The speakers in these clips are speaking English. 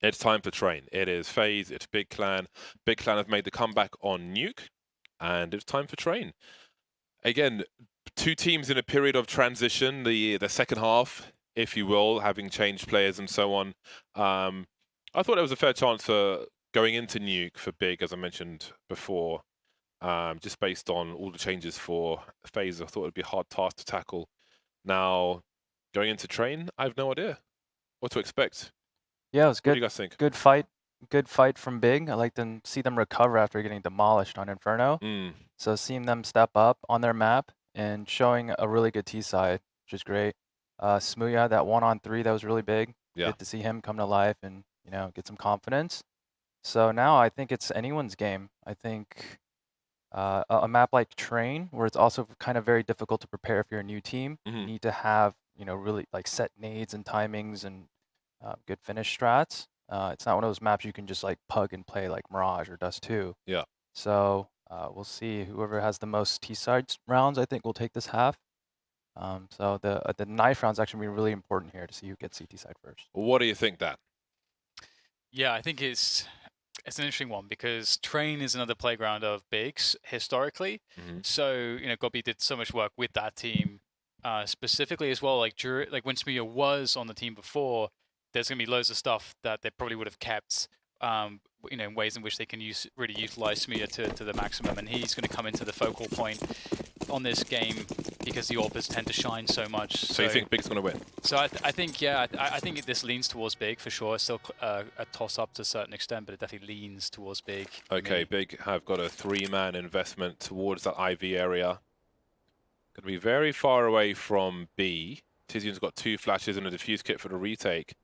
It's time for Train. It is FaZe, it's Big Clan. Big Clan have made the comeback on Nuke, and it's time for Train. Again, two teams in a period of transition, the second half, if you will, having changed players and so on. I thought there was a fair chance for going into Nuke for Big, as I mentioned before, just based on all the changes for FaZe. I thought it would be a hard task to tackle. Now, going into Train, I have no idea what to expect. Yeah, it was What do good. you guys think? Good fight. Good fight from Big. I like to see them recover after getting demolished on Inferno. Mm. So seeing them step up on their map and showing a really good T side, which is great. Smooya had that 1-on-3 that was really big. Yeah. Good to see him come to life and get some confidence. So now I think it's anyone's game. I think a map like Train, where it's also kind of very difficult to prepare if you're a new team. You need to have really like set nades and timings and good finish strats. It's not one of those maps you can just like pug and play like Mirage or Dust 2. Yeah. So we'll see. Whoever has the most T-side rounds, I think, will take this half. So the knife round's actually really important here to see who gets CT side first. What do you think, Dan? Yeah, I think it's an interesting one because Train is another playground of bigs historically. So Gobi did so much work with that team specifically as well. Like when Smooya was on the team before, there's gonna be loads of stuff that they probably would have kept. In ways in which they can really utilize Smooya to the maximum, and he's going to come into the focal point on this game because the AWPers tend to shine so much. So you think Big's going to win? So I think, yeah, I think this leans towards Big for sure. It's still a toss-up to a certain extent, but it definitely leans towards Big. Okay, Big have got a 3-man investment towards that IV area. Going to be very far away from B. Tizian's got 2 flashes and a defuse kit for the retake.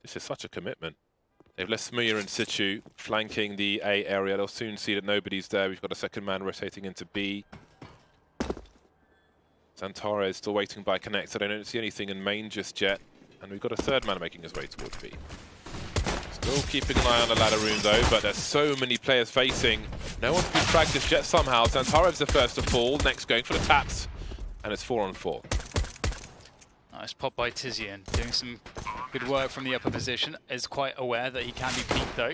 This is such a commitment. They've left Smooya in situ, flanking the A area. They'll soon see that nobody's there. We've got a second man rotating into B. Zantara is still waiting by connected. I don't see anything in main just yet. And we've got a third man making his way towards B. Still keeping an eye on the ladder room though, but there's so many players facing. No one's been fragged just yet somehow. Zantarov's the first to fall. Next going for the taps. And it's 4-on-4. Nice pop by Tizian, doing some good work from the upper position. Is quite aware that he can be peeked though.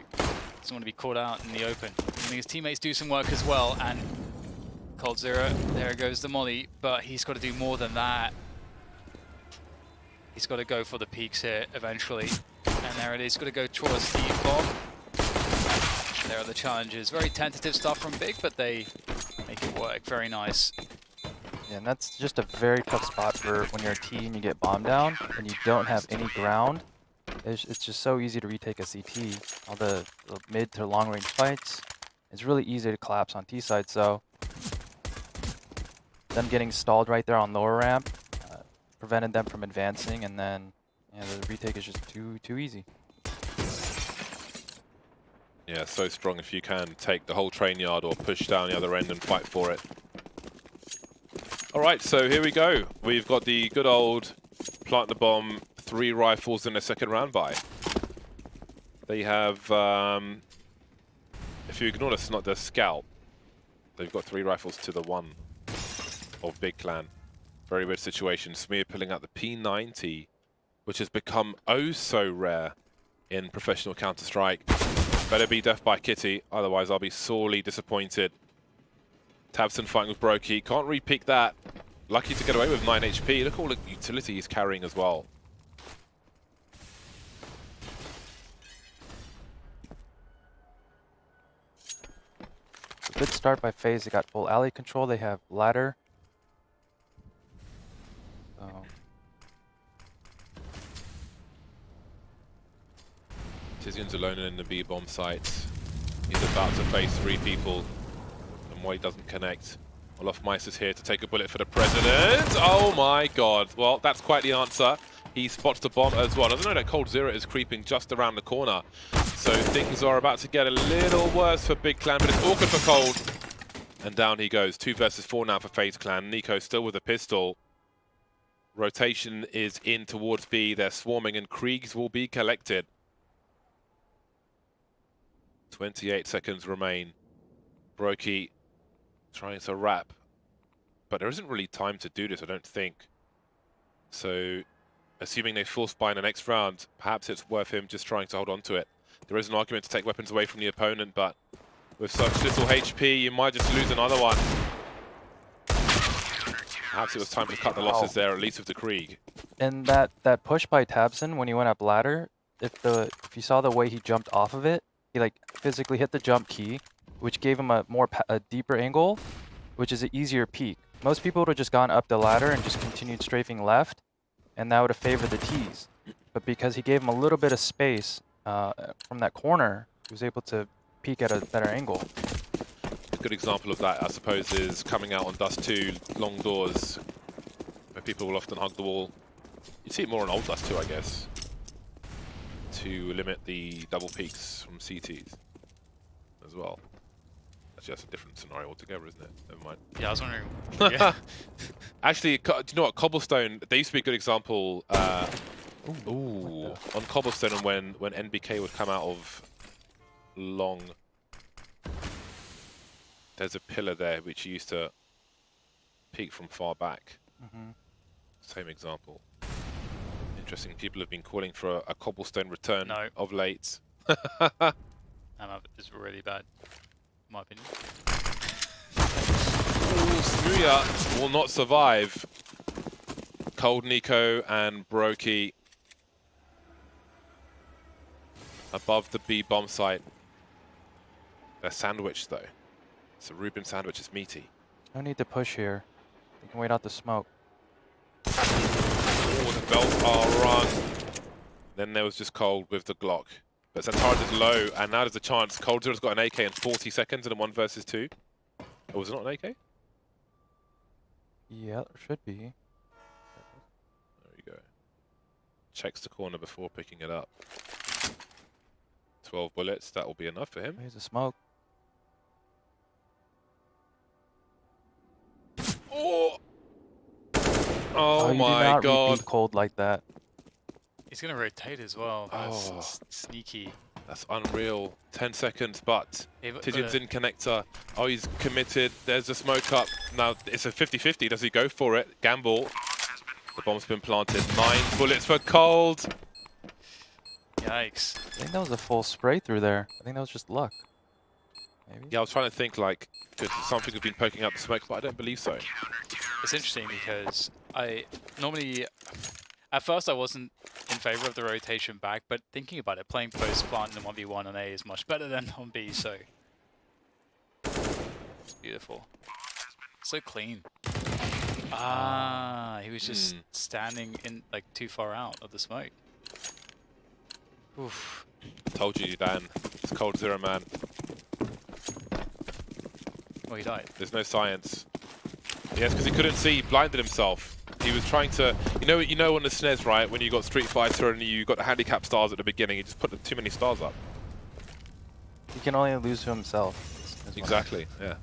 Doesn't want to be caught out in the open. I think his teammates do some work as well, and coldzera, there goes the molly, but he's got to do more than that. He's got to go for the peaks here eventually. And there it is, got to go towards the bomb. There are the challenges. Very tentative stuff from Big, but they make it work. Very nice. Yeah, and that's just a very tough spot for when you're a T and you get bombed down and you don't have any ground. It's just so easy to retake a CT. All the mid to long range fights, it's really easy to collapse on T side. So them getting stalled right there on lower ramp prevented them from advancing, and then the retake is just too easy. Yeah, so strong if you can take the whole train yard or push down the other end and fight for it. All right, so here we go. We've got the good old plant the bomb, 3 rifles in a second round buy. They have, if you ignore the scout, they've got 3 rifles to the 1 of Big Clan. Very weird situation. Smear pulling out the P90, which has become oh so rare in professional Counter-Strike. Better be death by Kitty, otherwise I'll be sorely disappointed. Tabson fighting with Brokey, can't re-pick that. Lucky to get away with 9 HP. Look at all the utility he's carrying as well. Good start by FaZe. They got full alley control. They have ladder. Tizian's alone in the B bomb site. He's about to face 3 people. And why he doesn't connect. Olofmeister's here to take a bullet for the president. Oh my god. Well, that's quite the answer. He spots the bomb as well. I don't know that coldzera is creeping just around the corner. So things are about to get a little worse for Big Clan, but it's awkward for Cold. And down he goes. 2 versus 4 now for FaZe Clan. Nico still with a pistol. Rotation is in towards B. They're swarming and Kriegs will be collected. 28 seconds remain. Brokey trying to wrap. But there isn't really time to do this, I don't think. So, assuming they full spy in the next round, perhaps it's worth him just trying to hold on to it. there is an argument to take weapons away from the opponent, but with such little HP, you might just lose another one. Perhaps it was time to cut the losses there, at least with the Krieg. And that push by Tabson when he went up ladder, if you saw the way he jumped off of it, he like physically hit the jump key, which gave him a deeper angle, which is an easier peek. Most people would have just gone up the ladder and just continued strafing left, and that would have favored the T's. But because he gave him a little bit of space from that corner, he was able to peek at a better angle. A good example of that, I suppose, is coming out on Dust 2, long doors, where people will often hug the wall. You see it more on old Dust 2, I guess, to limit the double peaks from CTs as well. Actually, that's a different scenario altogether, isn't it? Never mind. Yeah, I was wondering. Yeah. Actually, do you know what? Cobblestone, they used to be a good example on Cobblestone, and when NBK would come out of long, there's a pillar there which used to peek from far back. Same example. Interesting. People have been calling for a Cobblestone return of late. That map is really bad, in my opinion. Smuya will not survive. Cold Nico and Brokey above the B bomb site. They're sandwiched though. So Reuben sandwich is meaty. No need to push here. You can wait out the smoke. Oh, the belts are run. Then there was just Cold with the Glock. But Santarad is low, and now there's a chance. Cold Zero's got an AK in 40 seconds in a 1 versus 2. Oh, was it not an AK? Yeah, there should be. There we go. Checks the corner before picking it up. 12 bullets, that will be enough for him. Here's a smoke. Oh! Oh you my do not god. repeat Cold like that. He's going to rotate as well. That's sneaky. That's unreal. 10 seconds, but Tidion's in connector. Oh, he's committed. There's a smoke up. Now, it's a 50-50. Does he go for it? Gamble. The bomb's been planted. 9 bullets for Cold. Yikes. I think that was a full spray through there. I think that was just luck. Maybe? Yeah, I was trying to think, like, could something have been poking up the smoke, but I don't believe so. It's interesting because I normally... At first, I wasn't in favor of the rotation back, but thinking about it, playing post-plant in 1v1 on A is much better than on B, so... It's beautiful. So clean. Ah, he was just standing in, like, too far out of the smoke. Oof. Told you, Dan. It's Cold Zero, man. Oh, he died. There's no science. Yes, because he couldn't see, he blinded himself. He was trying to, you know on the SNES, right, when you got Street Fighter and you got the handicap stars at the beginning, you just put too many stars up. He can only lose to himself. Exactly, yeah.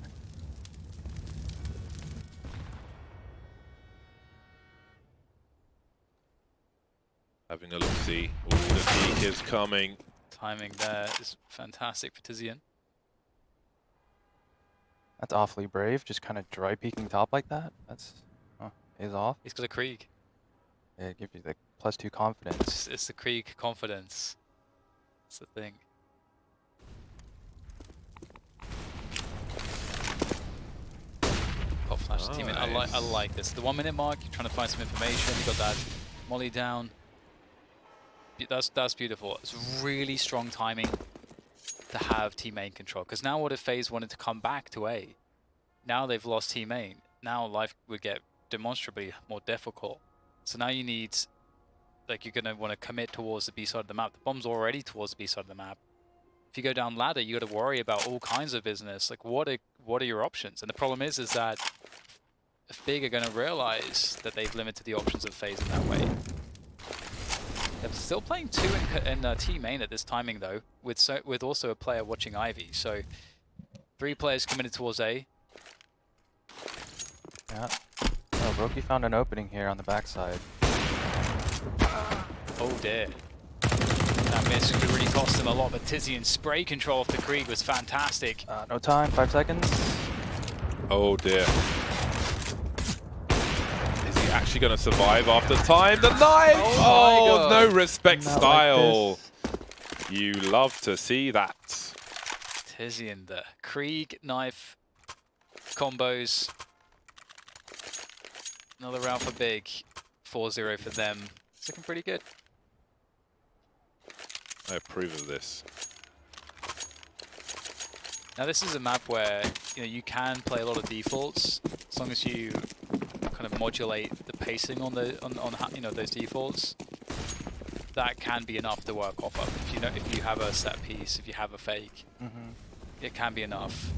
Having a look-see. Ooh, the peak is coming. Timing there is fantastic for Tizian. That's awfully brave, just kind of dry peeking top like that. That's is off. He's got a Krieg. Yeah, it gives you the +2 confidence. It's the Krieg confidence. It's the thing. Pop flash the teammate. I like this. The 1 minute mark, you're trying to find some information. You got that molly down. That's beautiful. It's really strong timing to have team main control. Because now what if FaZe wanted to come back to A? Now they've lost team main. Now life would get demonstrably more difficult. So now you need, like, you're gonna want to commit towards the B side of the map. The bomb's already towards the B side of the map. If you go down ladder, you got to worry about all kinds of business. Like, what are your options? And the problem is that if Big are gonna realize that they've limited the options of FaZe in that way. They're still playing 2 in team main at this timing though, with also a player watching Ivy. So 3 players committed towards A. Yeah. Oh, Brokey found an opening here on the backside. Oh dear. That miss could really cost them a lot, but Tizian's spray control off the Krieg was fantastic. No time, 5 seconds. Oh dear. Is he actually going to survive after time? The knife! Oh, no respect Not style. like You love to see that. Tizian, the Krieg knife combos. Another round for Big. 4-0 for them. It's looking pretty good. I approve of this. Now this is a map where you can play a lot of defaults as long as you kind of modulate the pacing on those defaults. That can be enough to work off of. If you have a set piece, if you have a fake, it can be enough.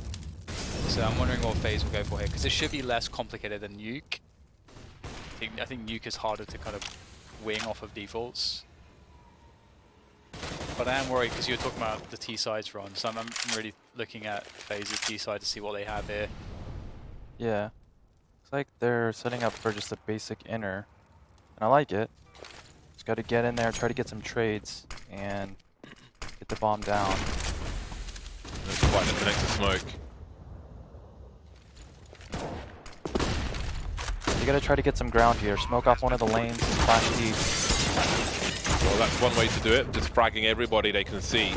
So I'm wondering what FaZe will go for here, because it should be less complicated than Nuke. I think Nuke is harder to kind of wing off of defaults. But I am worried because you were talking about the T-sides run, so I'm really looking at FaZe's T-side to see what they have here. Yeah. Looks like they're setting up for just a basic inner. And I like it. Just got to get in there, try to get some trades, and get the bomb down. That's quite the connected smoke. You got to try to get some ground here. Smoke off one of the lanes and flash deep. Well, that's one way to do it, just fragging everybody they can see.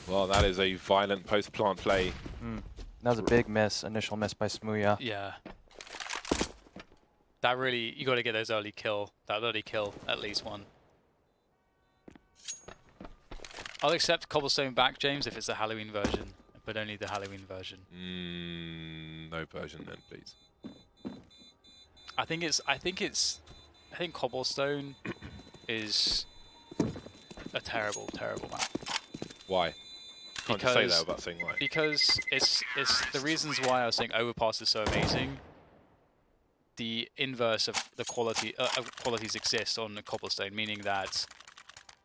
Well, that is a violent post-plant play. That was a big miss, initial miss by Smooya. Yeah. That really, you got to get those early kill, at least one. I'll accept Cobblestone back, James, if it's the Halloween version, but only the Halloween version. No version then, please. I think Cobblestone is a terrible, terrible map. Why? Can't just say that without saying why. Because it's the reasons why I was saying Overpass is so amazing. The inverse of the qualities exist on the Cobblestone, meaning that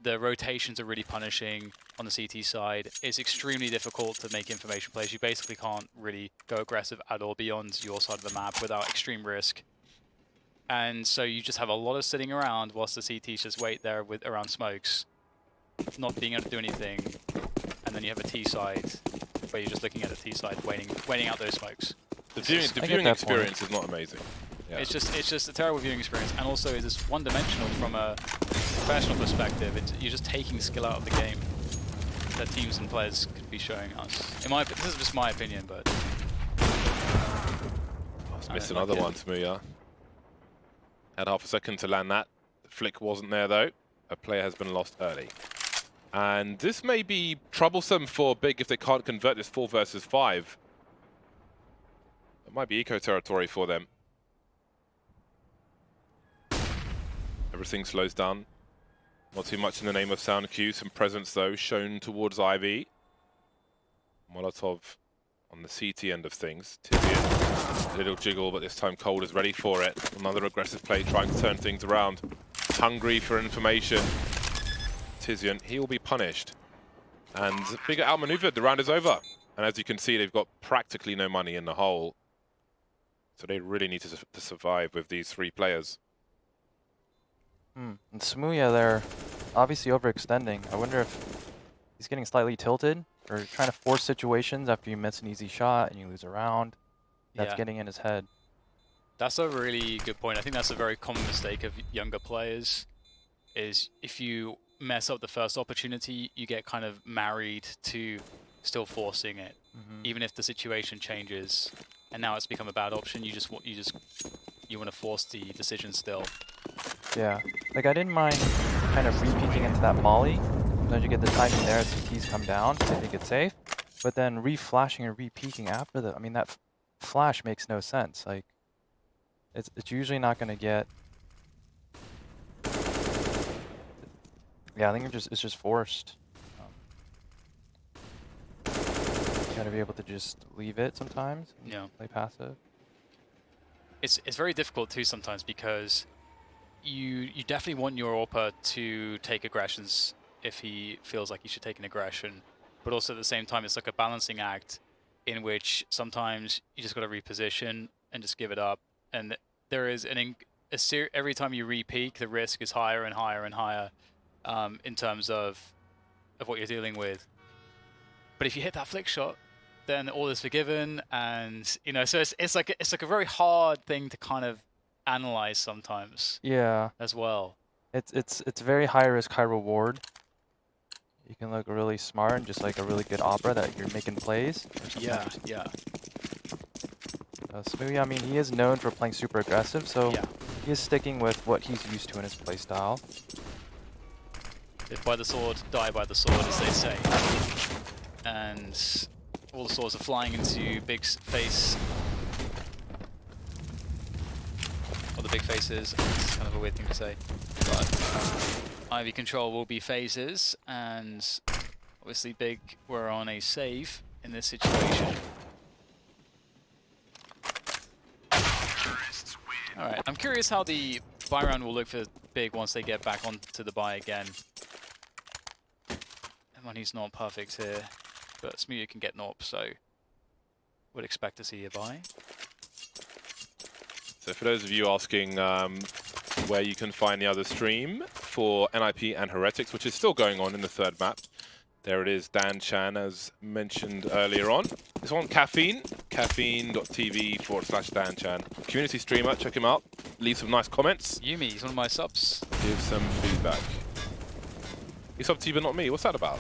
the rotations are really punishing on the CT side. It's extremely difficult to make information plays. You basically can't really go aggressive at all beyond your side of the map without extreme risk. And so you just have a lot of sitting around whilst the CTs just wait there around smokes, not being able to do anything. And then you have a T side where you're just looking at the T side, waiting out those smokes. The viewing experience is not amazing. Yeah. It's just a terrible viewing experience, and also it's just one-dimensional from a professional perspective. You're just taking skill out of the game that teams and players could be showing us. This is just my opinion, but missed another one, Smooya. Had half a second to land that. The flick wasn't there though. A player has been lost early. And this may be troublesome for Big if they can't convert this 4 versus 5. It might be eco territory for them. Everything slows down. Not too much in the name of sound cue. Some presence though shown towards Ivy. Molotov on the CT end of things. Tizian, a little jiggle, but this time Cold is ready for it. Another aggressive play trying to turn things around. Hungry for information. Tizian, he will be punished. And Big outmaneuvered, the round is over. And as you can see, they've got practically no money in the hole. So they really need to survive with these 3 players. And Smooya there, obviously overextending. I wonder if he's getting slightly tilted or trying to force situations after you miss an easy shot and you lose a round. That's getting in his head. That's a really good point. I think that's a very common mistake of younger players, is if you mess up the first opportunity, you get kind of married to still forcing it, even if the situation changes and now it's become a bad option. You want to force the decision still. Yeah, like I didn't mind kind of re-peeking into that molly. As you get the timing there, CTs come down, so I think it's safe. But then re-flashing and re-peeking after that flash makes no sense. Like, it's usually not going to get. Yeah, I think it's just forced. You gotta be able to just leave it sometimes. And play passive. It's very difficult too sometimes because you definitely want your AWPer to take aggressions if he feels like he should take an aggression, but also at the same time it's like a balancing act in which sometimes you just got to reposition and just give it up. And there is every time you re-peak, the risk is higher and higher and higher in terms of what you're dealing with. But if you hit that flick shot, then all is forgiven, and so it's like a very hard thing to kind of analyze sometimes. Yeah. As well. It's very high risk, high reward. You can look really smart and just like a really good opera that you're making plays. Yeah, yeah. Smoothie, I mean, he is known for playing super aggressive, so Yeah. he is sticking with what he's used to in his playstyle. Live by the sword, die by the sword, as they say. And all the swords are flying into Big's face. Or the big faces. It's kind of a weird thing to say. But Ivy control will be phases, and obviously Big were on a save in this situation. Alright, I'm curious how the buy round will look for Big once they get back onto the buy again. And when he's not perfect here, but Smoothie can get Norp, so would expect to see a buy. So for those of you asking where you can find the other stream for NIP and Heretics, which is still going on in the third map, there it is, Dan Chan, as mentioned earlier on. It's on Caffeine, caffeine.tv/Dan Chan. Community streamer, check him out. Leave some nice comments. Yumi, he's one of my subs. Give some feedback. He subbed to you but not me, what's that about?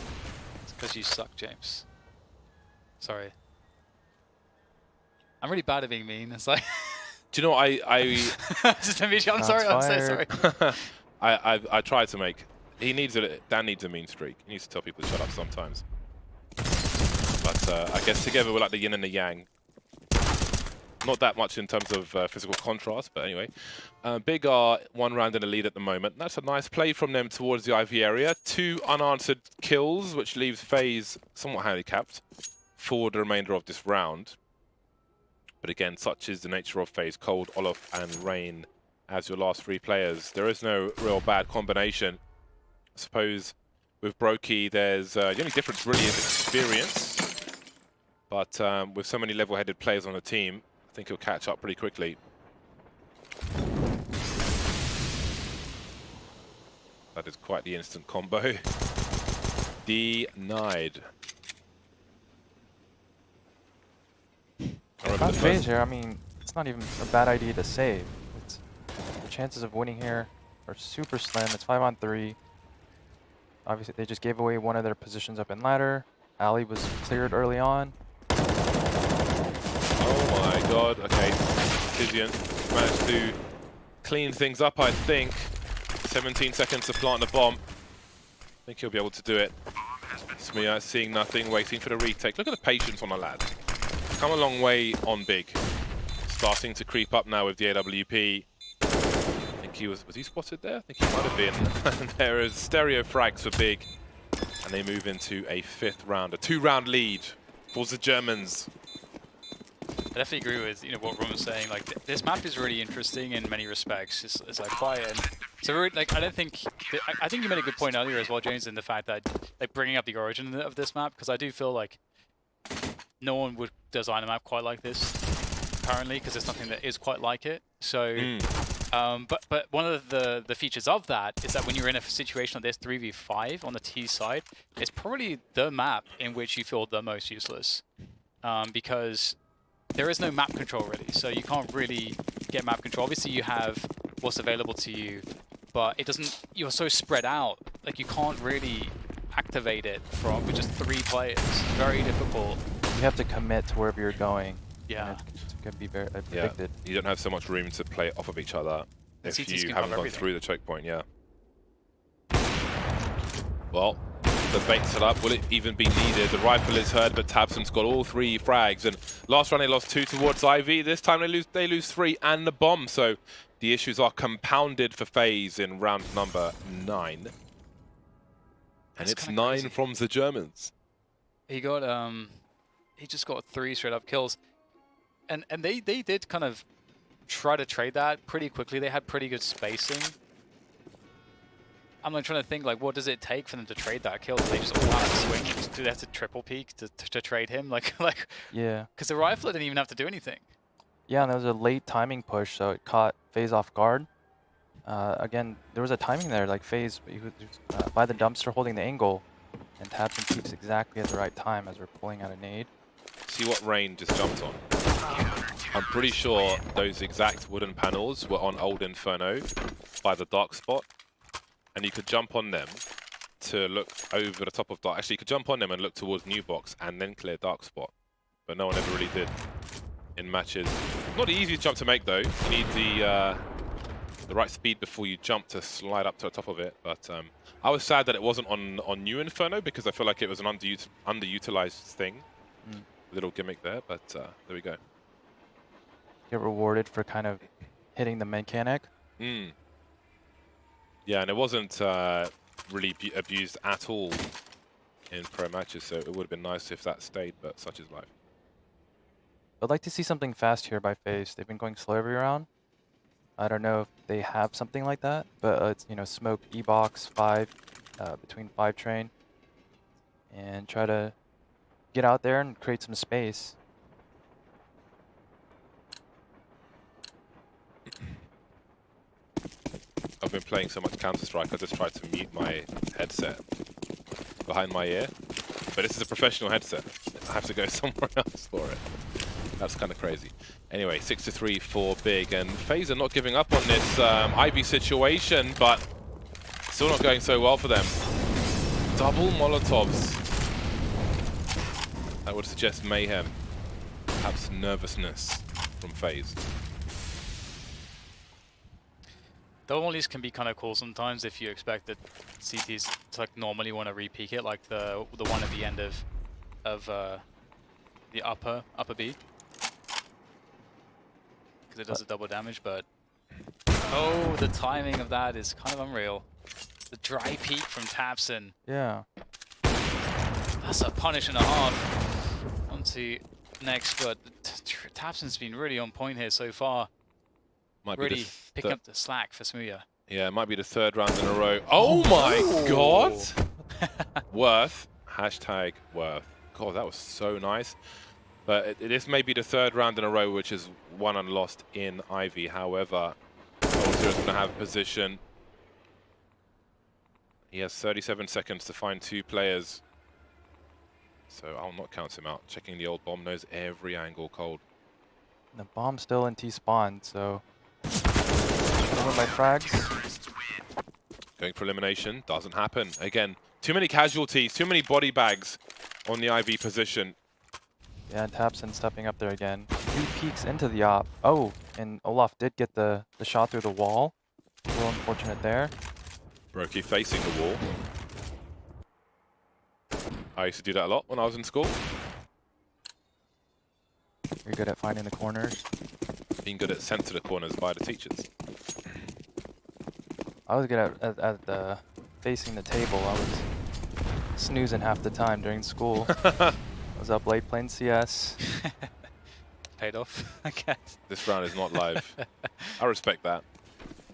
It's because you suck, James. Sorry. I'm really bad at being mean, it's like... Do you know what I'm sorry, I'm so sorry. I try to make... Dan needs a mean streak. He needs to tell people to shut up sometimes. But I guess together we're like the yin and the yang. Not that much in terms of physical contrast, but anyway. Big are 1 round in the lead at the moment. That's a nice play from them towards the IV area. 2 unanswered kills, which leaves FaZe somewhat handicapped for the remainder of this round. But again, such is the nature of FaZe. Cold, Olaf, and Rain as your last 3 players. There is no real bad combination. I suppose with Brokey, there's the only difference really is experience. But with so many level-headed players on the team, I think he'll catch up pretty quickly. That is quite the instant combo. Denied. On FaZe here, I mean, it's not even a bad idea to save. The chances of winning here are super slim. It's 5 on 3. Obviously, they just gave away one of their positions up in ladder. Ali was cleared early on. Oh my god, okay. Tizian managed to clean things up, I think. 17 seconds to plant the bomb. I think he'll be able to do it. Smia seeing nothing, waiting for the retake. Look at the patience on the lad. Come a long way on Big. Starting to creep up now with the AWP. I think he was he spotted there? I think he might have been. There is stereo frags for Big. And they move into a 5th round, a 2-round lead for the Germans. I definitely agree with what Ron was saying. Like this map is really interesting in many respects. It's like quiet. And so really, like I think you made a good point earlier as well, James, in the fact that like bringing up the origin of this map, because I do feel like no one would design a map quite like this currently, because there's nothing that is quite like it. So, but one of the features of that is that when you're in a situation like this 3v5 on the T side, it's probably the map in which you feel the most useless, because there is no map control really. So you can't really get map control. Obviously you have what's available to you, but it doesn't. You're so spread out, like you can't really activate it with just 3 players. Very difficult. You have to commit to wherever you're going. Yeah. It's going to be very predicted. You don't have so much room to play off of each other if you haven't gone through the checkpoint, yeah. Well, the bait set up, will it even be needed? The rifle is heard, but Tabson's got all 3 frags, and last round they lost 2 towards IV. This time they lose 3 and the bomb, so the issues are compounded for FaZe in round number 9. And it's 9 from the Germans. He got he just got 3 straight up kills, and they did kind of try to trade that pretty quickly. They had pretty good spacing. I'm like trying to think, like, what does it take for them to trade that kill? Do they just all have to swing? Do they have to triple peek to trade him? Like yeah. Because the rifle didn't even have to do anything. Yeah, and there was a late timing push, so it caught FaZe off guard. Again, there was a timing there, like FaZe he was by the dumpster holding the angle, and Tabson peeks exactly at the right time as we're pulling out a nade. See what Rain just jumped on. I'm pretty sure those exact wooden panels were on Old Inferno by the dark spot. and you could jump on them to look over the top of dark. Actually, you could jump on them and look towards new box and then clear dark spot. But no one ever really did in matches. Not the easiest jump to make though. You need the right speed before you jump to slide up to the top of it. But I was sad that it wasn't on New Inferno because I feel like it was an underutilized thing. Little gimmick there, but there we go. Get rewarded for kind of hitting the mechanic. Yeah, and it wasn't really abused at all in pro matches, so it would have been nice if that stayed, but such is life. I'd like to see something fast here by FAZE. They've been going slow every round. I don't know if they have something like that, but it's, you know, smoke E-box 5 between 5 train and try to get out there and create some space. I've been playing so much Counter-Strike, I just tried to mute my headset behind my ear. But this is a professional headset. I have to go somewhere else for it. That's kind of crazy. Anyway, 6-3 for Big, and FAZE are not giving up on this Ivy situation, but still not going so well for them. Double Molotovs. That would suggest mayhem, perhaps nervousness from FAZE. Double mollies can be kind of cool sometimes if you expect that CTs to like normally want to re-peek it, like the one at the end of the upper B, because it does a double damage. But oh, the timing of that is kind of unreal. The dry peek from Tapson. Yeah. That's a punish and a half. On to next, but Tapson's been really on point here so far. Might really be picking up the slack for Smooya. Yeah, it might be the third round in a row. Oh my god! Worth. Hashtag worth. God, that was so nice. But this may be the third round in a row which is won and lost in Ivy. However, Soldier is going to have position. He has 37 seconds to find 2 players. So I'll not count him out. Checking the old bomb, knows every angle cold. The bomb's still in T-spawn, so... Going by frags. Going for elimination, doesn't happen. Again, too many casualties, too many body bags on the IV position. Yeah, and Tapson stepping up there again. 3 peeks into the op. Oh, and Olaf did get the shot through the wall. A little unfortunate there. Brokey facing the wall. I used to do that a lot when I was in school. You're good at finding the corners. Being good at sent to the corners by the teachers. I was good at facing the table. I was snoozing half the time during school. I was up late playing CS. Paid off, I guess. This round is not live. I respect that.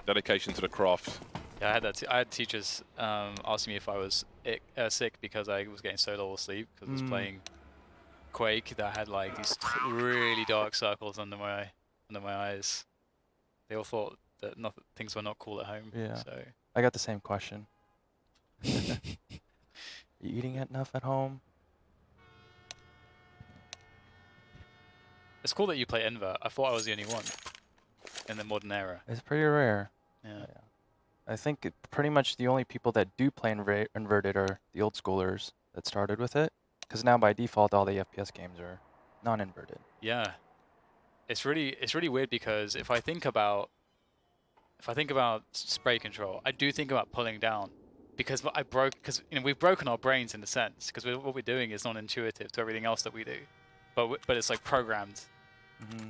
Dedication to the craft. Yeah, I had that. I had teachers asking me if I was sick because I was getting so little sleep because I was playing Quake that had like these really dark circles under my eyes. They all thought that things were not cool at home. Yeah. So I got the same question. You eating enough at home? it's cool that you play Enver. I thought I was the only one in the modern era. It's pretty rare. Yeah. I think pretty much the only people that do play inverted are the old schoolers that started with it. Because now by default all the FPS games are non-inverted. Yeah. It's really weird because if I think about spray control, I do think about pulling down because we've broken our brains in a sense because what we're doing is non-intuitive to everything else that we do, but it's like programmed.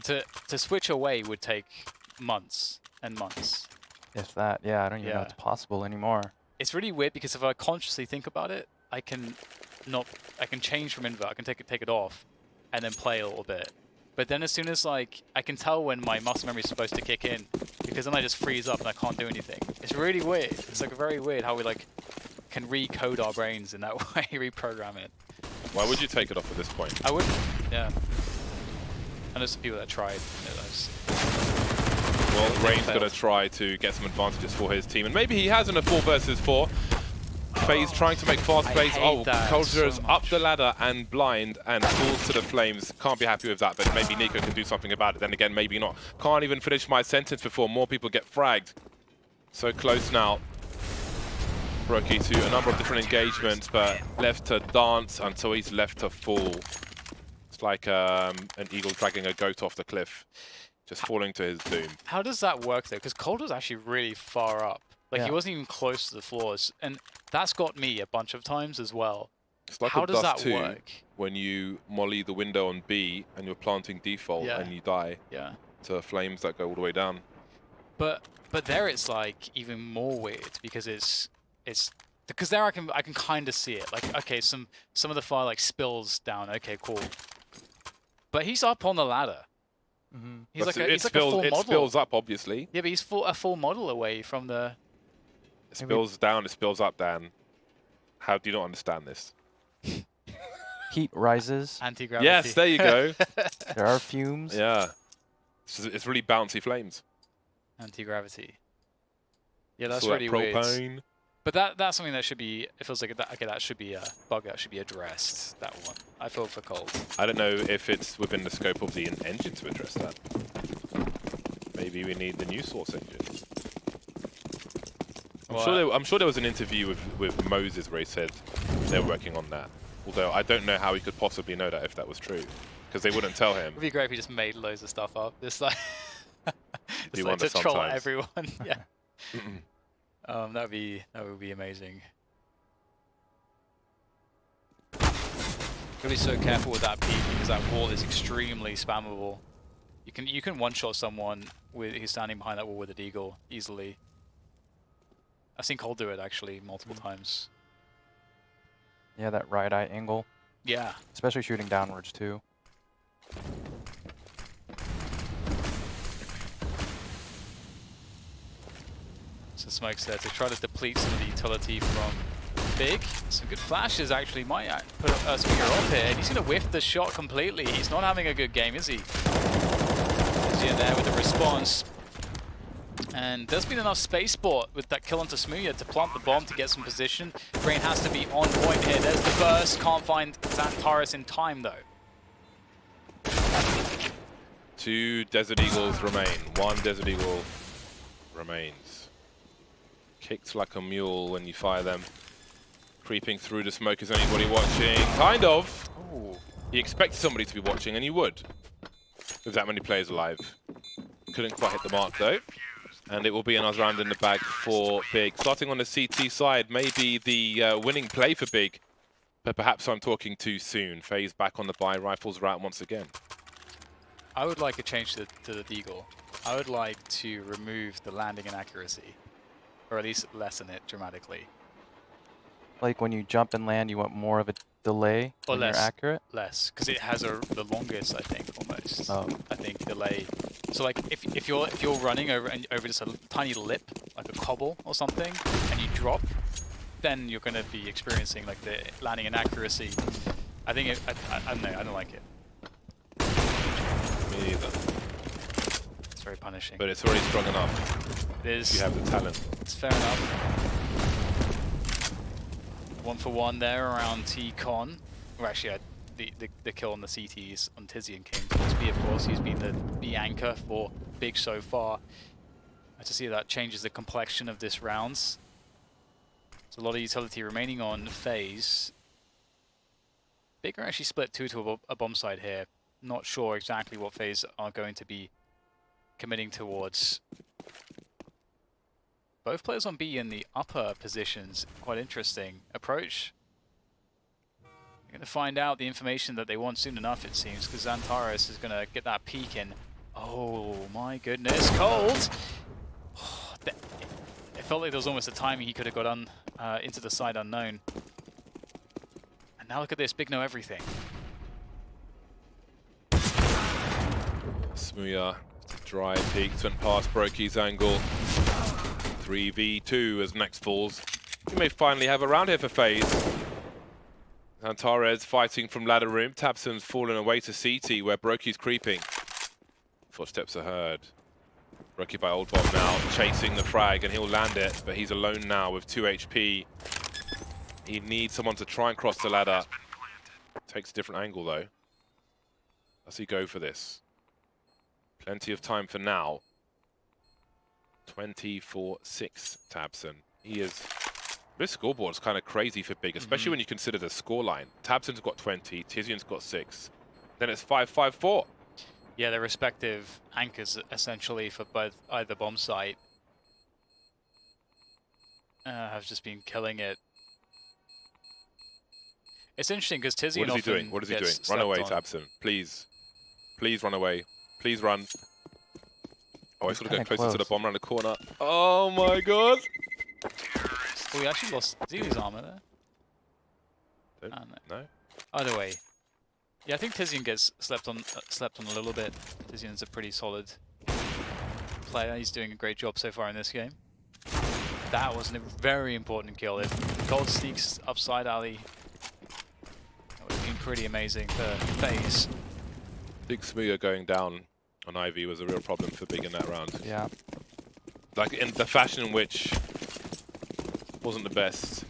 To switch away would take months and months. If that, yeah, I don't even know it's possible anymore. It's really weird because if I consciously think about it, I can change from invert, I can take it off, and then play a little bit. But then as soon as like I can tell when my muscle memory is supposed to kick in, because then I just freeze up and I can't do anything. It's really weird. It's like very weird how we like can recode our brains in that way, reprogram it. Why would you take it off at this point? I wouldn't. Yeah. And there's some people that tried. Well, Rain's going to try to get some advantages for his team, and maybe he has in a 4 versus 4. FAZE trying to make fast plays. Oh, Culture is up the ladder and blind and falls to the flames. Can't be happy with that, but maybe Nico can do something about it. Then again, maybe not. Can't even finish my sentence before more people get fragged. So close now. Brokey to a number of different engagements, but left to dance until he's left to fall. It's like an eagle dragging a goat off the cliff, just falling to his doom. How does that work though? Because Cold was actually really far up. Like he Yeah. wasn't even close to the floors, and that's got me a bunch of times as well. It's like How a does dust that 2 work? when you molly the window on B and you're planting default Yeah. and you die Yeah. to flames that go all the way down. But there it's like even more weird because it's because there I can kind of see it. Like okay, some of the fire like spills down. Okay, cool. But he's up on the ladder. Mm-hmm. He's But like a full it model. spills up, obviously. Yeah, but he's a full model away from the. It spills down, it spills up, Dan. How do you not understand this? Heat rises. Anti-gravity. Yes, there you go. There are fumes. Yeah. It's really bouncy flames. Anti-gravity. Yeah, that's So that really weird. propane. But that's something that should be. It feels like that should be a bug that should be addressed. That one. I feel for Cold. I don't know if it's within the scope of the engine to address that. Maybe we need the new source engine. I'm sure there was an interview with Moses where he said they're working on that. Although I don't know how he could possibly know that if that was true, because they wouldn't tell him. It'd be great if he just made loads of stuff up. Just like, You just like wonder to troll sometimes. everyone. Yeah. That would be amazing. Gotta be so careful with that peak because that wall is extremely spammable. You can one-shot someone who's standing behind that wall with a deagle easily. I've seen Cole do it actually multiple times. Yeah, that right eye angle, Yeah. especially shooting downwards too. So Smoke's there to try to deplete some of the utility from Big. Some good flashes actually might put Speaker off here. And he's going to whiff the shot completely. He's not having a good game, is he? He's in there with the response. And there's been enough space sport with that kill onto Smooya to plant the bomb to get some position. Brain has to be on point here. There's the burst. Can't find Xantares in time though. 2 Desert Eagles remain. 1 Desert Eagle remains. Kicked like a mule when you fire them. Creeping through the smoke. Is anybody watching? Kind of. Ooh. You expected somebody to be watching, and you would. With that many players alive. Couldn't quite hit the mark though. And it will be another round in the bag for Big. Starting on the CT side, maybe the winning play for Big. But perhaps I'm talking too soon. FaZe back on the buy, rifles route once again. I would like a change to the deagle. I would like to remove the landing inaccuracy. Or at least lessen it dramatically. Like when you jump and land, you want more of a delay Or when less. you're accurate. Less, because it has the longest, I think, almost. Oh. I think delay. So like if you're running over just a tiny lip, like a cobble or something, and you drop, then you're going to be experiencing like the landing inaccuracy. I think I don't know. I don't like it. Me neither. It's very punishing. But it's already strong enough. There's, You have the talent. it's fair enough. 1 for 1 there around T-Con. Or actually, the kill on the CTs on Tizzy and King. Towards B, of course. He's been the B anchor for Big so far. I to see that changes the complexion of this rounds. There's a lot of utility remaining on FaZe. Big are actually split 2 to a bomb side here. Not sure exactly what FaZe are going to be committing towards. Both players on B in the upper positions. Quite interesting approach. You're going to find out the information that they want soon enough, it seems, because Xantares is going to get that peek in. Oh my goodness, Cold! It felt like there was almost a timing he could have got into the side unknown. And now look at this, Big know everything. Smooya, dry peaks went past Brokey's angle. 3v2 as next falls. We may finally have a round here for FaZe. Xantares fighting from ladder room. Tabson's fallen away to CT where Brokey's creeping. Footsteps are heard. Brokey by Old Bob now, chasing the frag, and he'll land it, but he's alone now with 2 HP. He needs someone to try and cross the ladder. Takes a different angle though. Does he go for this? Plenty of time for now. 24-6 Tabson. He is This scoreboard is kind of crazy for Big, especially when you consider the scoreline. Tabson's got 20, Tizian's got 6. Then it's 5-5-4. Yeah, their respective anchors essentially for both either bomb site have just been killing it. It's interesting because Tizian What is he doing? What is he doing? Run away, Tabson. Please. Please run away. Please run. Oh, he's got to go closer to the bomb around the corner. Oh my god! Oh, we actually lost Zeely's armor there. No? Either way. Yeah, I think Tizian gets slept on a little bit. Tizian's a pretty solid player. He's doing a great job so far in this game. That was a very important kill. If Gold sneaks upside alley, that would have been pretty amazing for FaZe. Big Smooya going down on Ivy was a real problem for Big in that round. Yeah. Like, in the fashion in which wasn't the best.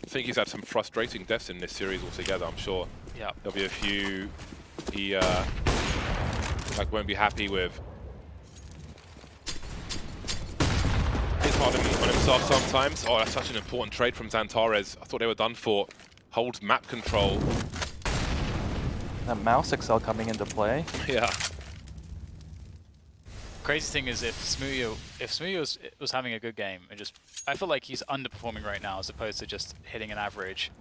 I think he's had some frustrating deaths in this series altogether, I'm sure. Yeah. There'll be a few he like won't be happy with. It's hard on himself sometimes. Oh, that's such an important trade from Xantares. I thought they were done for. Holds map control. That mouse excel coming into play. Yeah. Crazy thing is if Smooya was having a good game, I feel like he's underperforming right now as opposed to just hitting an average.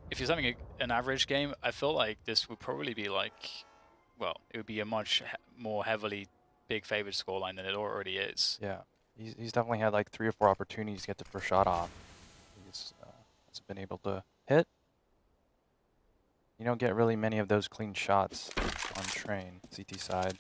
If he's having an average game, I feel like this would probably be like, well, it would be a much more heavily Big favored scoreline than it already is. Yeah, he's definitely had like 3 or 4 opportunities to get the first shot off. He's hasn't been able to hit. You don't get really many of those clean shots on Train, CT side.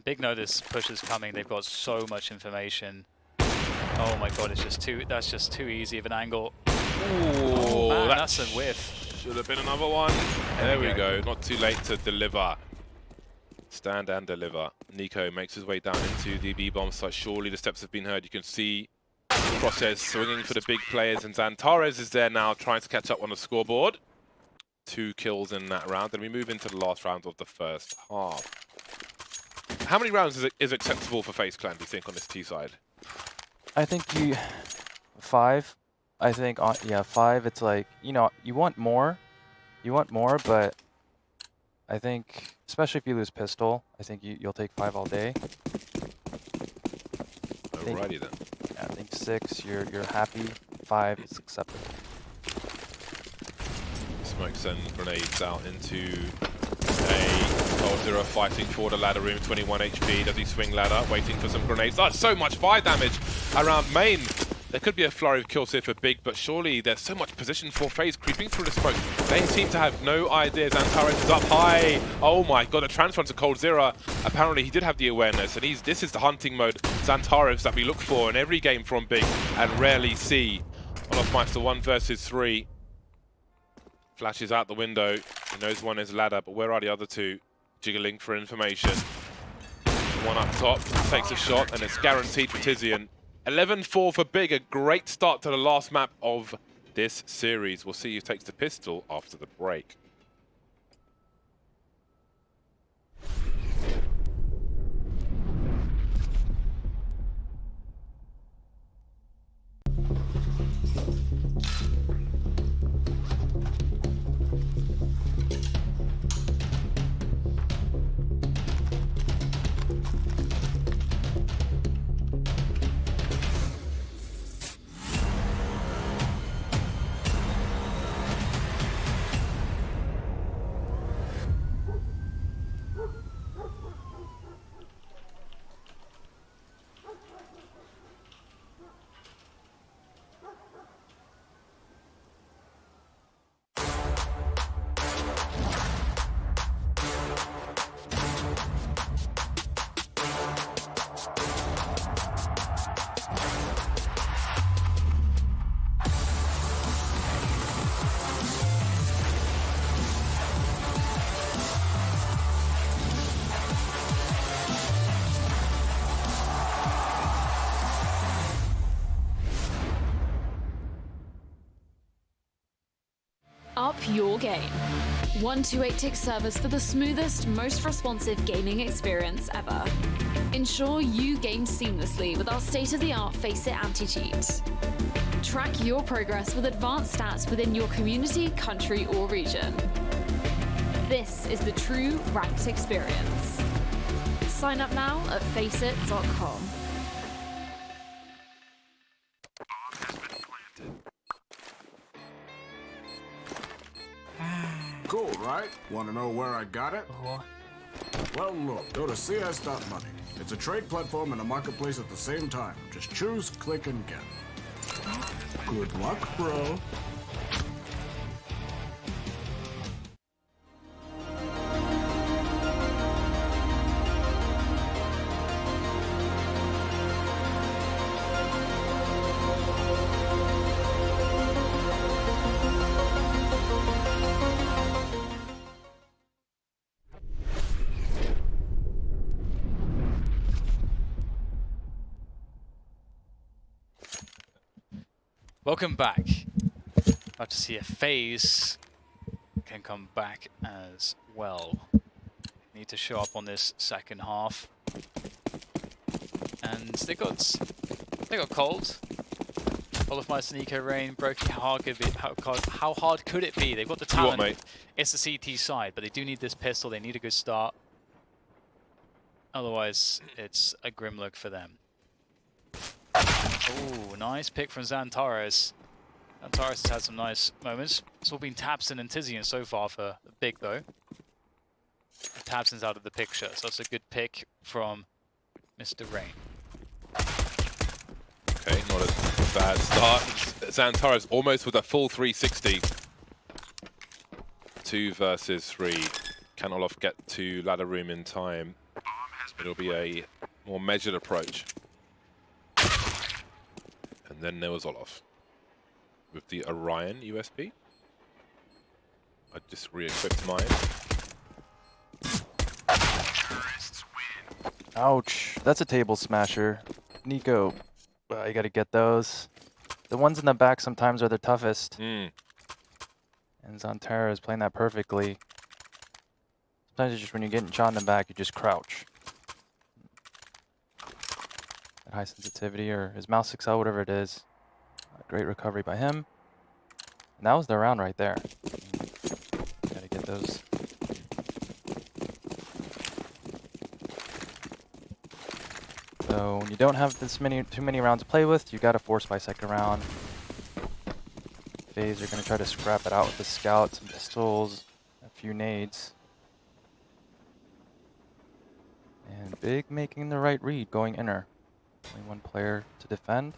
Big notice push is coming. They've got so much information. Oh my god, that's just too easy of an angle. Ooh, Man, that's a whiff. Should have been another one. There we go. Not too late to deliver. Stand and deliver. Nico makes his way down into the B-bomb site. Surely the steps have been heard. You can see Crosshairs swinging for the big players, and Xantares is there now trying to catch up on the scoreboard. 2 kills in that round, and we move into the last round of the first half. How many rounds is acceptable for FaZe Clan, do you think, on this T side? I think 5. I think, yeah, 5, it's like, you know, you want more, but I think, especially if you lose pistol, I think you'll take 5 all day. Alrighty then. Yeah, I think 6, you're happy. 5 is acceptable. Smokes and grenades out into a Cold Zero fighting for the ladder room. 21 HP. Does he swing ladder? Waiting for some grenades. Oh, so much fire damage around main. There could be a flurry of kills here for Big, but surely there's so much position for FaZe creeping through the smoke. They seem to have no idea. Xantares is up high. Oh my god, the transfer to Cold Zero. Apparently he did have the awareness, and this is the hunting mode Xantares that we look for in every game from Big and rarely see. Olofmeister 1 versus 3. Flashes out the window. He knows one is ladder, but where are the other 2? Jiggling for information. One up top, takes a shot, and it's guaranteed for Tizian. 11-4 for Big, a great start to the last map of this series. We'll see who takes the pistol after the break. your game. 128-tick servers for the smoothest, most responsive gaming experience ever. Ensure you game seamlessly with our state-of-the-art FACEIT anti-cheat. Track your progress with advanced stats within your community, country, or region. This is the true ranked experience. Sign up now at FACEIT.com. Cool, right? Want to know where I got it? Well, look, go to cs.money. It's a trade platform and a marketplace at the same time. Just choose, click, and get. Good luck, bro. Welcome back. About to see if FaZe can come back as well. Need to show up on this second half. And they got cold. Olofmeister, Nico, Rain, Brokey, how hard could it be? They've got the talent. Mate? It's the CT side, but they do need this pistol. They need a good start. Otherwise, it's a grim look for them. Oh, nice pick from Xantares. Xantares has had some nice moments. It's all been Tabson and Tizian so far for Big, though. Tabson's out of the picture, so that's a good pick from Mr. Rain. Okay, not a bad start. Xantares almost with a full 360. 2 versus 3. Can Olof get to ladder room in time? It'll be a more measured approach. And then there was Olof with the Orion USB. I just re-equipped mine. Ouch. That's a table smasher. Nico, you gotta get those. The ones in the back sometimes are the toughest. And Xantares is playing that perfectly. Sometimes it's just when you're getting shot in the back, you just crouch. At high sensitivity or his mouse 6L, whatever it is. Great recovery by him. And that was the round right there. Gotta get those. So when you don't have too many rounds to play with, you gotta force by second round. FaZe are gonna try to scrap it out with the scouts and pistols, a few nades. And Big making the right read, going inner. Only one player to defend.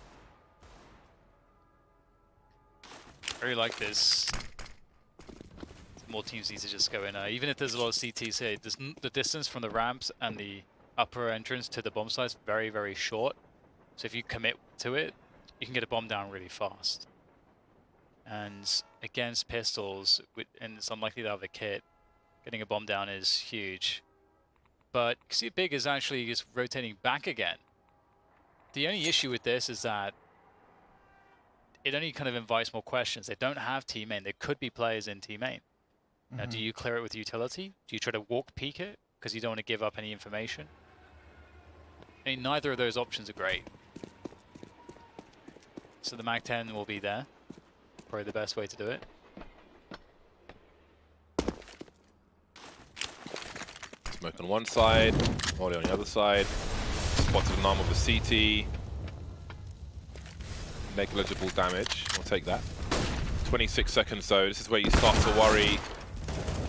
I really like this. More teams need to just go in. Even if there's a lot of CTs here, the distance from the ramps and the upper entrance to the bomb site is very, very short. So if you commit to it, you can get a bomb down really fast. And against pistols, and it's unlikely to have a kit, getting a bomb down is huge. But see, Big is actually just rotating back again. The only issue with this is that it only kind of invites more questions. They don't have team main. There could be players in team main. Now, do you clear it with utility? Do you try to walk peek it because you don't want to give up any information? I mean, neither of those options are great. So the Mag-10 will be there. Probably the best way to do it. Smoke on one side, Molly on the other side. Spotted an arm of a CT. Negligible damage. We'll take that. 26 seconds though. This is where you start to worry.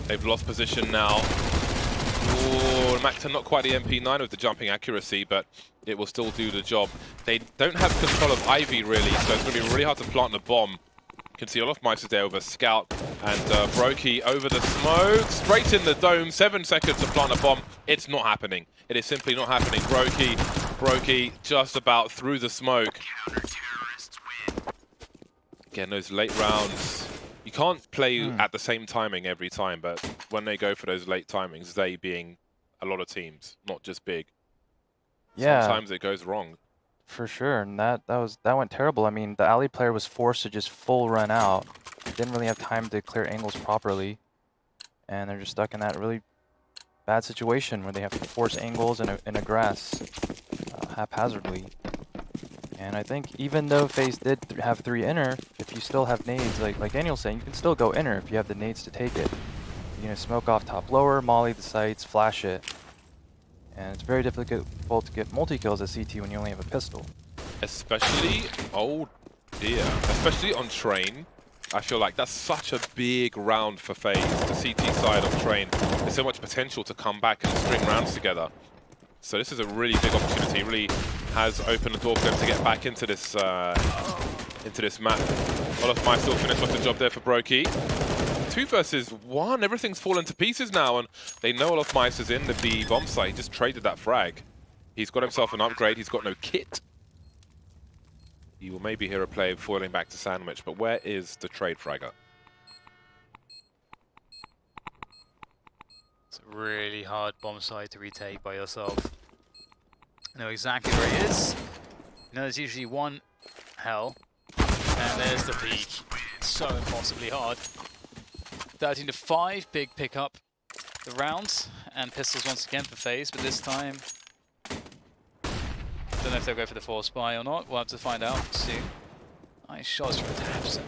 They've lost position now. Ooh, Mag-10 not quite the MP9 with the jumping accuracy, but it will still do the job. They don't have control of Ivy really, so it's going to be really hard to plant the bomb. You can see Olofmeister there with a scout, and Brokey over the smoke, straight in the dome. 7 seconds to plant a bomb. It's not happening. It is simply not happening. Brokey just about through the smoke. Again, those late rounds, you can't play at the same timing every time, but when they go for those late timings, they being a lot of teams, not just Big. Yeah. Sometimes it goes wrong. For sure, and that went terrible. I mean, the alley player was forced to just full run out. didn't really have time to clear angles properly, and they're just stuck in that really bad situation where they have to force angles in a grass haphazardly. And I think even though FaZe did have 3 inner, if you still have nades, like Daniel's saying, you can still go inner if you have the nades to take it. You know, smoke off top lower, molly the sights, flash it. And it's very difficult to get multi-kills at CT when you only have a pistol. Especially, oh dear, especially on Train. I feel like that's such a big round for FaZe, the CT side of Train. There's so much potential to come back and string rounds together. So this is a really big opportunity. It really has opened the door for them to get back into this map. Olofmeister still finished off the job there for Brokey. 2 versus 1. Everything's fallen to pieces now, and they know Olofmeister's in the B bomb site. He just traded that frag. He's got himself an upgrade. He's got no kit. He will maybe hear a play foiling back to Sandwich, but where is the trade fragger? It's a really hard bomb site to retake by yourself. You know exactly where he is. You know there's usually one hell, and there's the peak. It's so impossibly hard. 13 to 5, big pickup the round, and pistols once again for FaZe, but this time don't know if they'll go for the force buy or not. We'll have to find out soon. Nice shots from Taps.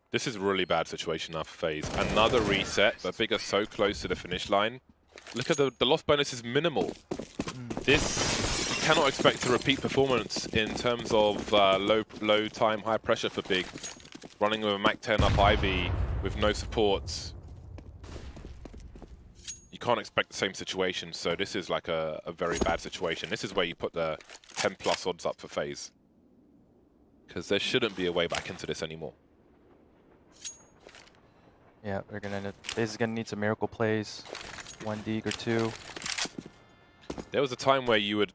This is a really bad situation now for FaZe. Another reset, but Big are so close to the finish line. Look at the loss bonus is minimal. This, you cannot expect a repeat performance in terms of low time, high pressure for Big. Running with a Mac-10 up Ivy with no supports. You can't expect the same situation, so this is like a very bad situation. This is where you put the 10+ odds up for FaZe. Because there shouldn't be a way back into this anymore. Yeah, FaZe is gonna need some miracle plays, 1 dig or 2. There was a time where you would,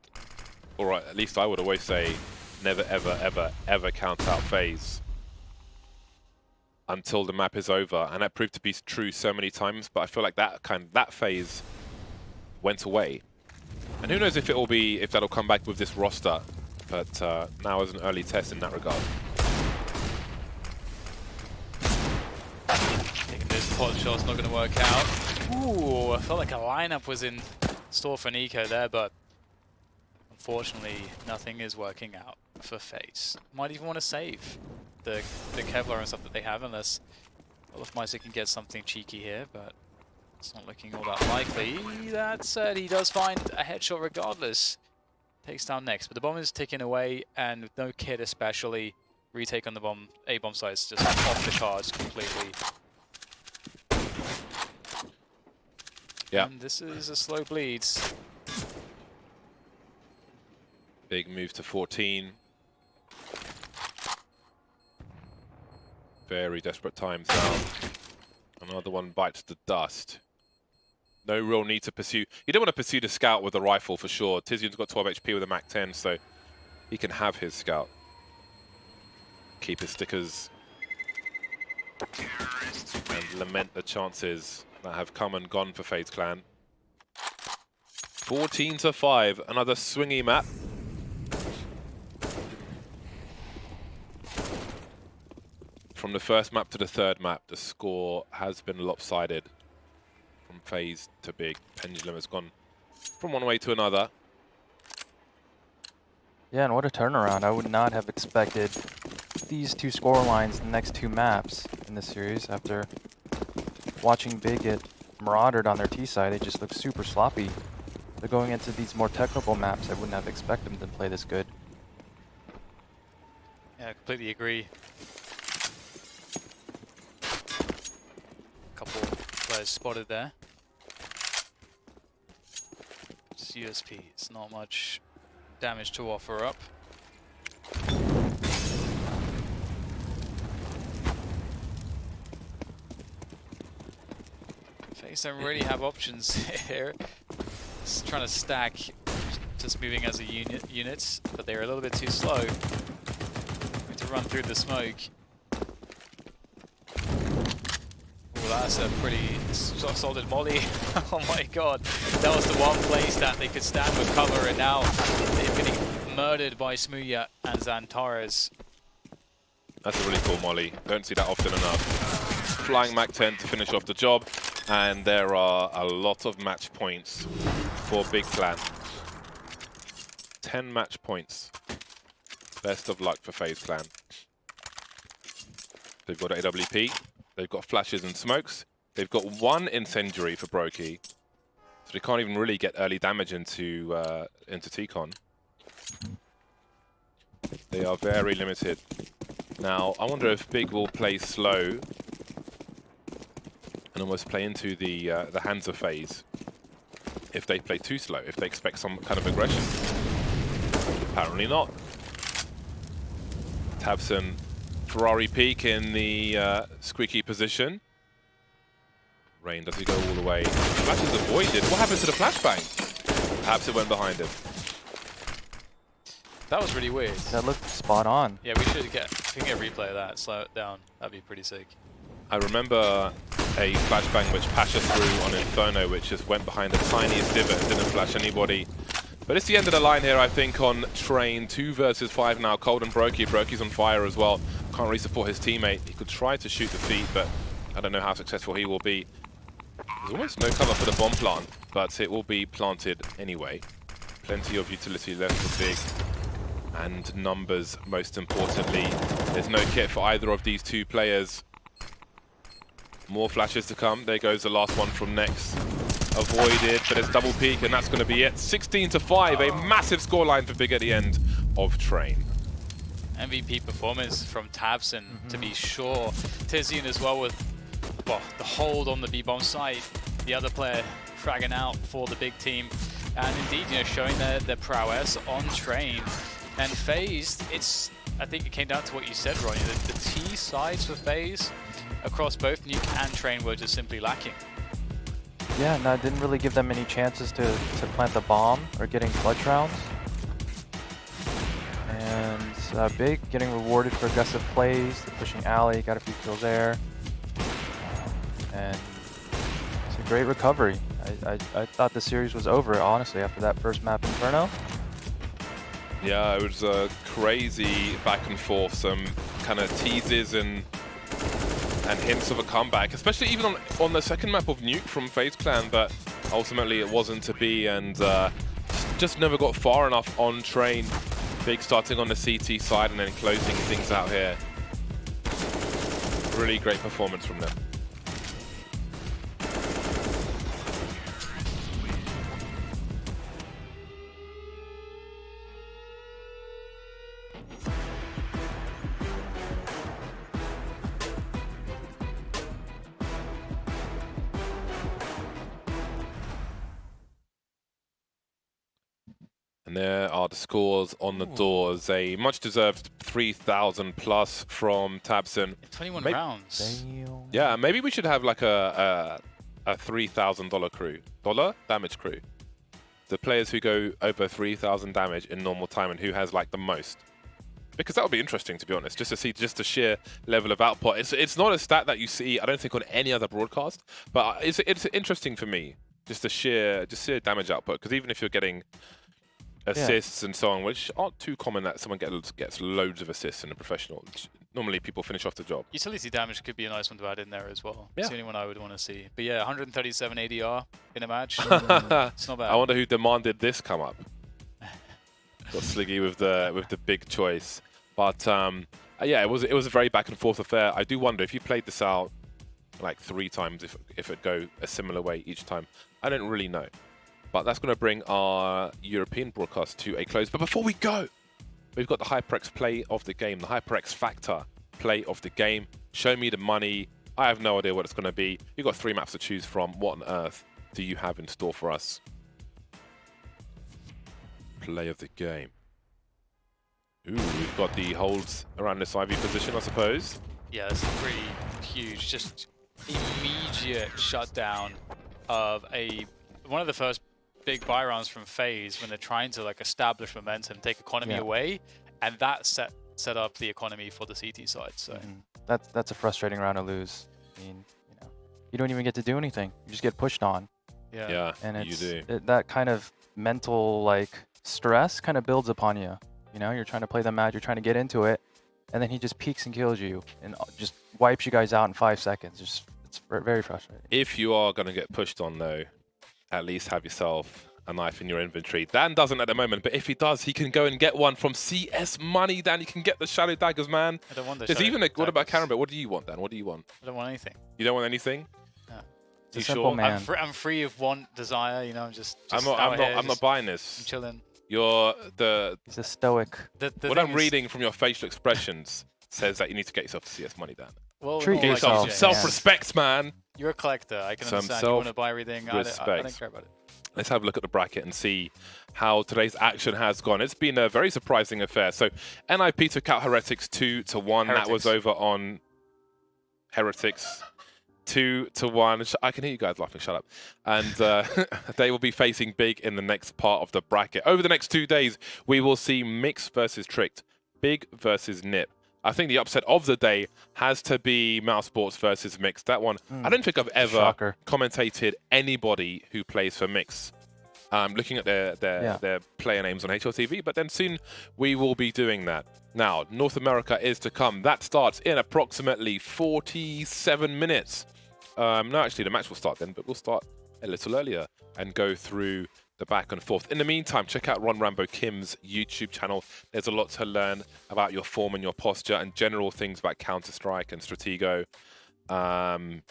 or at least I would always say, never ever ever ever count out FaZe until the map is over, and that proved to be true so many times. But I feel like that phase went away, and who knows if that'll come back with this roster. But now as an early test in that regard. Thinking this pod shot's not going to work out. Ooh, I felt like a lineup was in store for Nico there, but unfortunately nothing is working out for FaZe. Might even want to save the Kevlar and stuff that they have, unless Olofmeister can get something cheeky here, but it's not looking all that likely. That said, he does find a headshot regardless. Takes down next, but the bomb is ticking away, and with no kit especially, retake on the A-bomb side is just off the cards completely. Yeah. And this is a slow bleed. Big move to 14. Very desperate times now. Another one bites the dust. No real need to pursue. You don't want to pursue the scout with a rifle for sure. Tizian's got 12 HP with a Mac-10, so he can have his scout. Keep his stickers. And lament the chances that have come and gone for FaZe Clan. 14 to 5, another swingy map. From the first map to the third map, the score has been lopsided. From FaZe to Big, pendulum has gone from one way to another. Yeah, and what a turnaround. I would not have expected these 2 score lines in the next 2 maps in this series. After watching Big get marauded on their T side, they just look super sloppy. They're going into these more technical maps. I wouldn't have expected them to play this good. Yeah, I completely agree. Couple players spotted there. Just USPs, not much damage to offer up. FaZe don't really have options here. Just trying to stack, just moving as a unit, but they're a little bit too slow. Need to run through the smoke. That's a pretty solid molly. Oh my god. That was the one place that they could stand with cover, and now they're getting murdered by Smooya and Zantares. That's a really cool molly. Don't see that often enough. Flying Mach 10 to finish off the job. And there are a lot of match points for Big Clan. 10 match points. Best of luck for FaZe Clan. They've got AWP. They've got flashes and smokes. They've got one incendiary for Brokey. So they can't even really get early damage into T-Con. They are very limited. Now, I wonder if Big will play slow and almost play into the hands of FaZe. If they play too slow, if they expect some kind of aggression. Apparently not. tabseN, Ferrari peak in the squeaky position. Rain, does he go all the way? Flash is avoided. What happened to the flashbang? Perhaps it went behind him. That was really weird. That looked spot on. Yeah, we should get, if we can get a replay of that, slow it down. That'd be pretty sick. I remember a flashbang which Pasha threw on Inferno, which just went behind the tiniest divot and didn't flash anybody. But it's the end of the line here, I think, on Train. 2 versus 5 now. Cold and Brokey. Brokey's on fire as well. Can't really support his teammate. He could try to shoot the feet, but I don't know how successful he will be. There's almost no cover for the bomb plant, but it will be planted anyway. Plenty of utility left for Big. And numbers, most importantly. There's no kit for either of these two players. More flashes to come. There goes the last one from Nex. Avoided, but it's double peak, and that's going to be it. 16-5, a massive scoreline for Big at the end of Train. MVP performance from tabseN, to be sure. Tizian as well with, well, the hold on the B-bomb site. The other player fragging out for the big team. And indeed, you know, showing their prowess on Train. And FaZe, I think it came down to what you said, Ronnie. The T sides for FaZe across both Nuke and Train were just simply lacking. Yeah, no, it didn't really give them any chances to plant the bomb or getting clutch rounds. And Big getting rewarded for aggressive plays, the pushing alley, got a few kills there. And it's a great recovery. I thought the series was over, honestly, after that first map Inferno. Yeah, it was a crazy back and forth, some kind of teases and hints of a comeback, especially even on the second map of Nuke from FaZe Clan, but ultimately it wasn't to be, and just never got far enough on Train. Big starting on the CT side and then closing things out here. Really great performance from them. And there are the scores on the doors. A much-deserved 3,000 plus from tabseN. 21 rounds. Damn. Yeah, maybe we should have like a $3,000 crew. Damage crew. The players who go over 3,000 damage in normal time and who has like the most. Because that would be interesting, to be honest, just to see just the sheer level of output. It's not a stat that you see, I don't think, on any other broadcast, but it's interesting for me, just the sheer damage output. Because even if you're getting assists and so on, which aren't too common that someone gets loads of assists in a professional. Normally people finish off the job. Utility damage could be a nice one to add in there as well. Yeah. It's the only one I would want to see. But yeah, 137 ADR in a match. It's not bad. I wonder who demanded this come up. Got Sliggy with the big choice. But yeah, it was a very back and forth affair. I do wonder if you played this out like 3 times, if it go a similar way each time. I don't really know. But that's going to bring our European broadcast to a close. But before we go, we've got the HyperX play of the game, the HyperX Factor play of the game. Show me the money. I have no idea what it's going to be. You've got 3 maps to choose from. What on earth do you have in store for us? Play of the game. Ooh, we've got the holds around this IV position, I suppose. Yeah, it's pretty huge. Just immediate shutdown of one of the first big buy rounds from FaZe when they're trying to like establish momentum, take economy away, and that set up the economy for the CT side. So That's a frustrating round to lose. I mean, you don't even get to do anything. You just get pushed on. Yeah, And you do. That kind of mental like stress kind of builds upon you. You know, you're trying to play the match, you're trying to get into it, and then he just peeks and kills you and just wipes you guys out in 5 seconds. It's very frustrating. If you are going to get pushed on, though, at least have yourself a knife in your inventory. Dan doesn't at the moment, but if he does, he can go and get one from CS Money. Dan, you can get the Shadow Daggers, man. I don't want the There's Shadow even a... What about Daggers. Karambit? What do you want, Dan? What do you want? I don't want anything. You don't want anything? No. It's a You simple sure? man. I'm free of want, desire. You know, I'm just I'm out here, not just buying this. chilling. You're the... He's a stoic. The What thing I'm is- reading from your facial expressions says that you need to get yourself to CS Money, Dan. Well, Treat not Get like yourself you, some James. self-respect, man. You're a collector. I can Some understand. You want to buy everything. I don't self-respect. care about it. Let's have a look at the bracket and see how today's action has gone. It's been a very surprising affair. So NIP took out Heretics 2-1. That was Heretics. over on Heretics 2-1. I can hear you guys laughing. Shut up. And they will be facing Big in the next part of the bracket. Over the next 2 days, we will see Mix versus Tricked, Big versus Nip. I think the upset of the day has to be Mouse Sports versus Mix. That one, I don't think I've ever Shocker. commentated anybody who plays for Mix. Looking at their player names on HLTV, but then soon we will be doing that. Now, North America is to come. That starts in approximately 47 minutes. No, actually, the match will start then, but we'll start a little earlier and go through the back and forth. In the meantime, check out Ron Rambo Kim's YouTube channel. There's a lot to learn about your form and your posture and general things about Counter-Strike and Stratego. And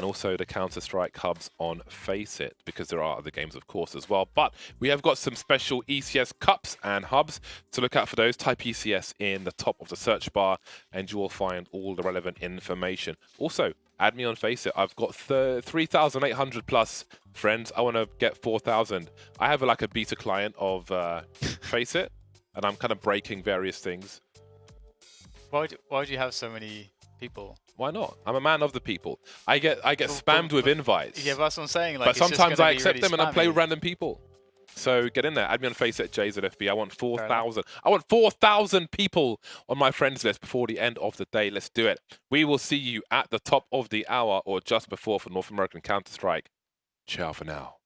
also the Counter-Strike hubs on FACEIT, because there are other games, of course, as well. But we have got some special ECS cups and hubs to look out for those. Type ECS in the top of the search bar, and you will find all the relevant information. Also, add me on FACEIT. I've got 3,800 plus friends. I want to get 4,000. I have like a beta client of FACEIT, and I'm kind of breaking various things. Why would you have so many people? Why not? I'm a man of the people. I get spammed with invites. Yeah, but that's what I'm saying. Like, But it's just sometimes gonna I be accept really them and I play with spammy. random people. So get in there. Add me on FACEIT JZFB. I want 4,000. I want 4,000 people on my friends list before the end of the day. Let's do it. We will see you at the top of the hour or just before for North American Counter-Strike. Ciao for now.